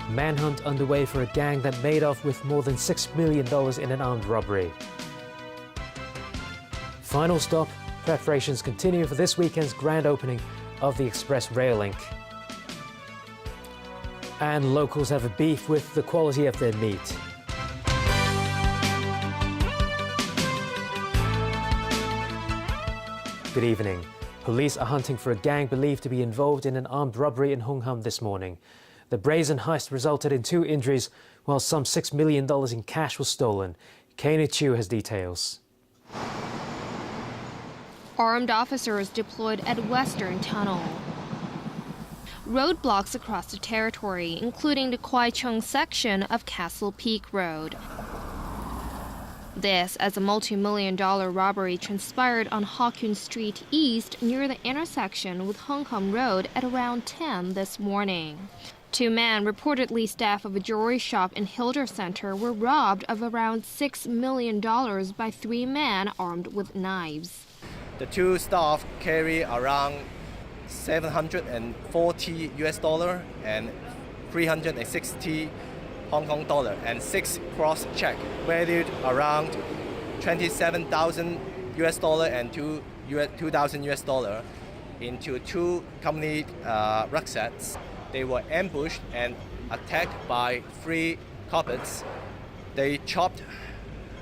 Manhunt underway for a gang that made off with more than $6 million in an armed robbery. Final stop, preparations continue for this weekend's grand opening of the Express Rail Link. And locals have a beef with the quality of their meat. Good evening. Police are hunting for a gang believed to be involved in an armed robbery in Hung Ham this morning. The brazen heist resulted in 2 injuries, while some $6 million in cash was stolen. Kaina Chu has details. Armed officers deployed at Western Tunnel. Roadblocks across the territory, including the Kwai Chung section of Castle Peak Road. This as a multi-million-dollar robbery transpired on Hawkyun Street East near the intersection with Hung Ham Road at around 10 this morning. 2 men, reportedly staff of a jewelry shop in Hilder Center, were robbed of around $6 million by 3 men armed with knives. The 2 staff carry around $740 US and 360 Hong Kong dollar and 6 cross check valued around $27,000 US and 2,000 US into 2 company rucksacks. They were ambushed and attacked by 3 culprits. They chopped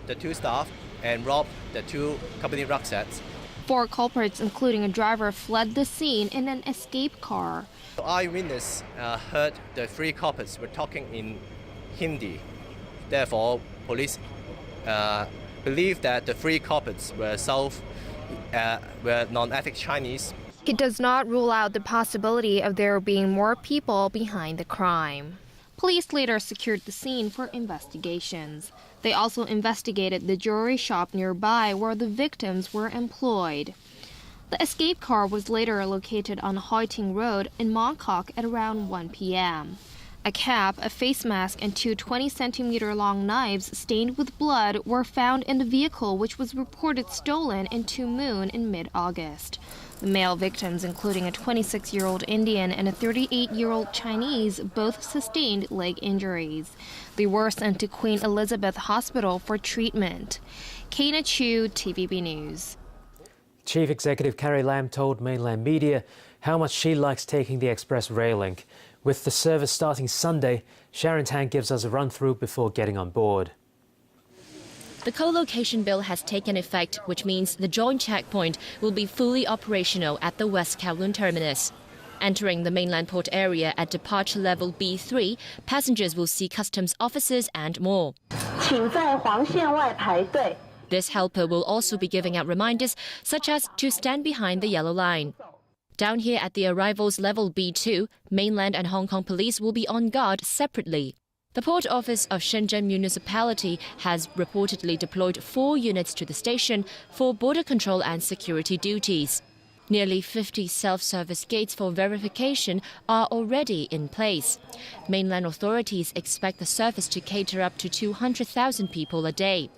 the 2 staff and robbed the 2 company rucksacks. 4 culprits, including a driver, fled the scene in an escape car. Eyewitness heard the 3 culprits were talking in Hindi. Therefore, police believe that the 3 culprits were non-ethnic Chinese. It does not rule out the possibility of there being more people behind the crime. Police later secured the scene for investigations. They also investigated the jewelry shop nearby where the victims were employed. The escape car was later located on Hoi Ting Road in Mongkok at around 1 p.m. A cap, a face mask, and 2 20-centimeter-long knives stained with blood were found in the vehicle, which was reported stolen in Tu Mun in mid-August. The male victims, including a 26-year-old Indian and a 38-year-old Chinese, both sustained leg injuries. They were sent to Queen Elizabeth Hospital for treatment. Kaina Chu, TVB News. Chief Executive Carrie Lam told mainland media how much she likes taking the Express Rail Link. With the service starting Sunday, Sharon Tang gives us a run-through before getting on board. The co-location bill has taken effect, which means the joint checkpoint will be fully operational at the West Kowloon terminus. Entering the mainland port area at departure level B3, passengers will see customs officers and more. This helper will also be giving out reminders, such as to stand behind the yellow line. Down here at the arrivals level B2, mainland and Hong Kong police will be on guard separately. The Port Office of Shenzhen Municipality has reportedly deployed 4 units to the station for border control and security duties. Nearly 50 self-service gates for verification are already in place. Mainland authorities expect the service to cater up to 200,000 people a day.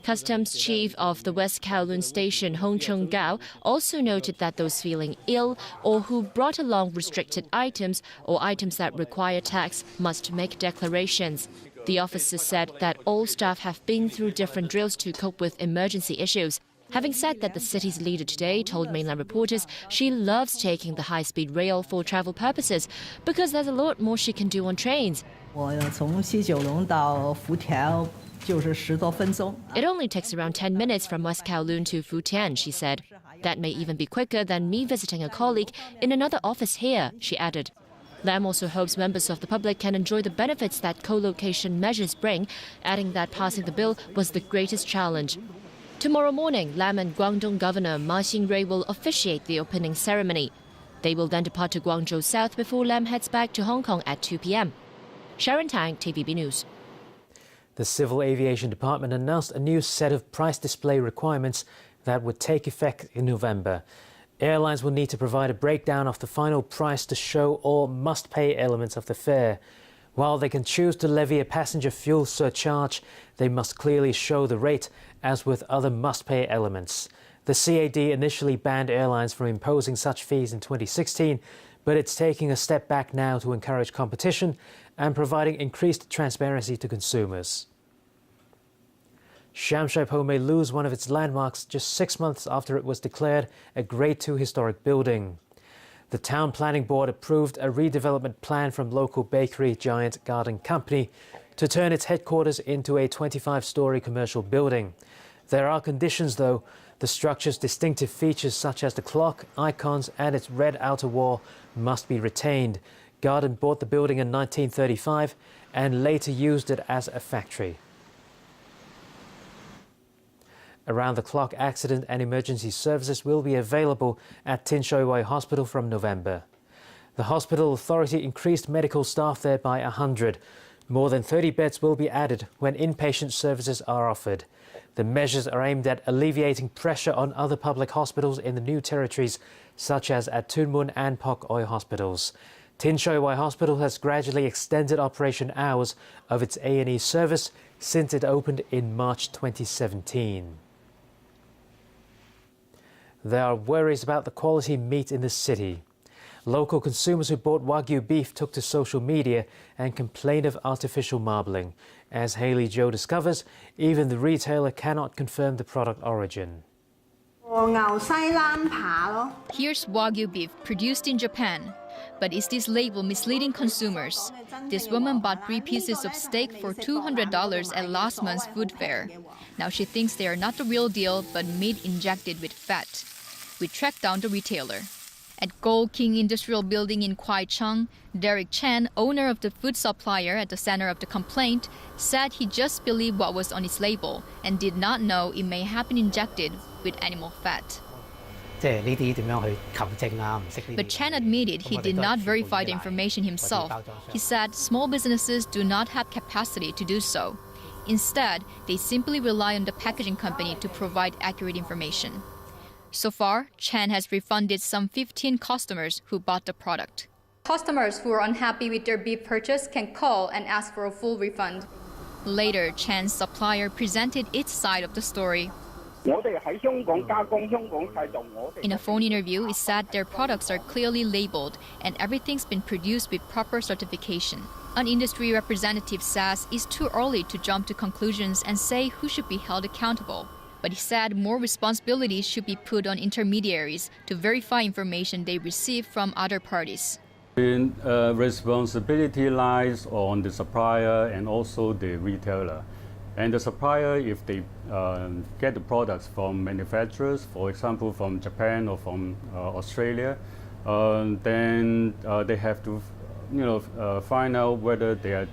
Customs Chief of the West Kowloon Station, Hong Chung Gao, also noted that those feeling ill or who brought along restricted items or items that require tax must make declarations. The officer said that all staff have been through different drills to cope with emergency issues. Having said that, the city's leader today told mainland reporters she loves taking the high-speed rail for travel purposes because there's a lot more she can do on trains. It only takes around 10 minutes from West Kowloon to Futian, she said. That may even be quicker than me visiting a colleague in another office here, she added. Lam also hopes members of the public can enjoy the benefits that co-location measures bring, adding that passing the bill was the greatest challenge. Tomorrow morning, Lam and Guangdong Governor Ma Xingrui will officiate the opening ceremony. They will then depart to Guangzhou South before Lam heads back to Hong Kong at 2 p.m. Sharon Tang, TVB News. The Civil Aviation Department announced a new set of price display requirements that would take effect in November. Airlines will need to provide a breakdown of the final price to show all must-pay elements of the fare. While they can choose to levy a passenger fuel surcharge, they must clearly show the rate, as with other must-pay elements. The CAD initially banned airlines from imposing such fees in 2016, but it's taking a step back now to encourage competition and providing increased transparency to consumers. Sham Shui Po may lose one of its landmarks just 6 months after it was declared a Grade 2 historic building. The Town Planning Board approved a redevelopment plan from local bakery giant Garden Company to turn its headquarters into a 25-story commercial building. There are conditions, though. The structure's distinctive features such as the clock, icons and its red outer wall must be retained. Garden bought the building in 1935 and later used it as a factory. Around-the-clock accident and emergency services will be available at Tin Shui Wai Hospital from November. The hospital authority increased medical staff there by 100. More than 30 beds will be added when inpatient services are offered. The measures are aimed at alleviating pressure on other public hospitals in the new territories, such as at Tuen Mun and Pok Oi hospitals. Tin Shui Wai Hospital has gradually extended operation hours of its A&E service since it opened in March 2017. There are worries about the quality meat in the city. Local consumers who bought Wagyu beef took to social media and complained of artificial marbling. As Haley Joe discovers, even the retailer cannot confirm the product origin. Here's Wagyu beef produced in Japan. But is this label misleading consumers? This woman bought 3 pieces of steak for $200 at last month's food fair. Now she thinks they are not the real deal, but meat injected with fat. We tracked down the retailer. At Gold King Industrial Building in Kwai Chung, Derek Chen, owner of the food supplier at the center of the complaint, said he just believed what was on its label and did not know it may have been injected with animal fat. But Chen admitted he did not verify the information himself. He said small businesses do not have capacity to do so. Instead, they simply rely on the packaging company to provide accurate information. So far, Chen has refunded some 15 customers who bought the product. Customers who are unhappy with their beef purchase can call and ask for a full refund. Later, Chen's supplier presented its side of the story. In a phone interview, it said their products are clearly labeled and everything's been produced with proper certification. An industry representative says it's too early to jump to conclusions and say who should be held accountable. But he said more responsibility should be put on intermediaries to verify information they receive from other parties. Responsibility lies on the supplier and also the retailer. And the supplier, if they get the products from manufacturers, for example from Japan or from Australia, then they have to find out whether they are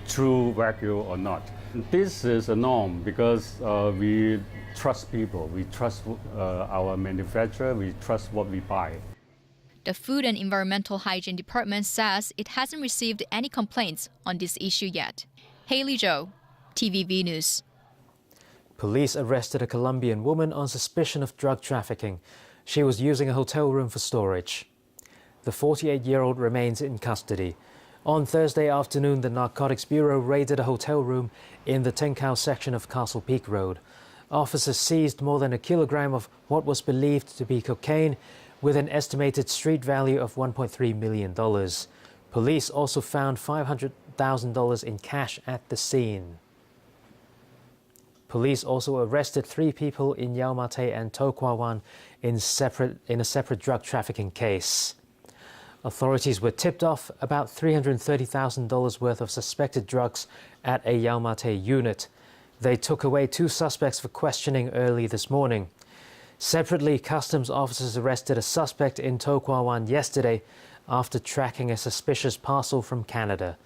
true Wagyu or not. This is a norm because we trust people, we trust our manufacturer, we trust what we buy. The Food and Environmental Hygiene Department says it hasn't received any complaints on this issue yet. Haley Joe, TVB News. Police arrested a Colombian woman on suspicion of drug trafficking. She was using a hotel room for storage. The 48-year-old remains in custody. On Thursday afternoon, the Narcotics Bureau raided a hotel room in the Tenkau section of Castle Peak Road. Officers seized more than a kilogram of what was believed to be cocaine, with an estimated street value of $1.3 million. Police also found $500,000 in cash at the scene. Police also arrested 3 people in Yau Ma Tei and To Kwa Wan in a separate drug trafficking case. Authorities were tipped off about $330,000 worth of suspected drugs at a Yau Ma Tei unit. They took away 2 suspects for questioning early this morning. Separately, customs officers arrested a suspect in To Kwa Wan yesterday after tracking a suspicious parcel from Canada.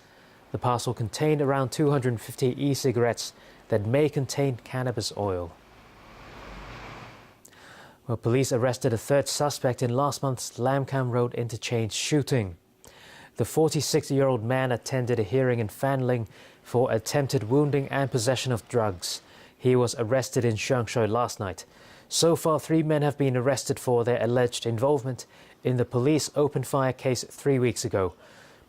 The parcel contained around 250 e-cigarettes that may contain cannabis oil. Well, police arrested a 3rd suspect in last month's Lam Kam Road interchange shooting. The 46-year-old man attended a hearing in Fanling for attempted wounding and possession of drugs. He was arrested in Shuangshou last night. So far, 3 men have been arrested for their alleged involvement in the police open fire case 3 weeks ago.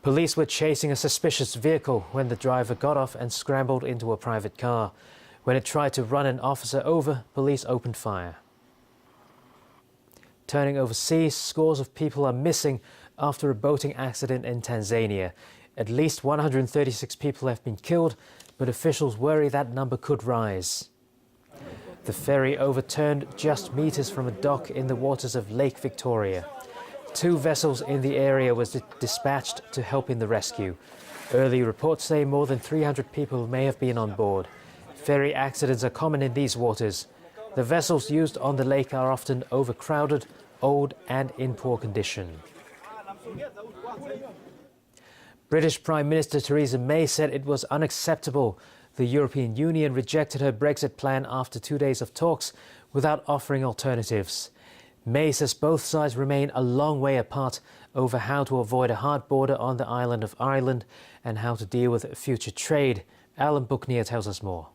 Police were chasing a suspicious vehicle when the driver got off and scrambled into a private car. When it tried to run an officer over, police opened fire. Turning overseas, scores of people are missing after a boating accident in Tanzania. At least 136 people have been killed, but officials worry that number could rise. The ferry overturned just meters from a dock in the waters of Lake Victoria. 2 vessels in the area were dispatched to help in the rescue. Early reports say more than 300 people may have been on board. Ferry accidents are common in these waters. The vessels used on the lake are often overcrowded, old and in poor condition. British Prime Minister Theresa May said it was unacceptable the European Union rejected her Brexit plan after 2 days of talks without offering alternatives. May says both sides remain a long way apart over how to avoid a hard border on the island of Ireland and how to deal with future trade. Alan Buckneer tells us more.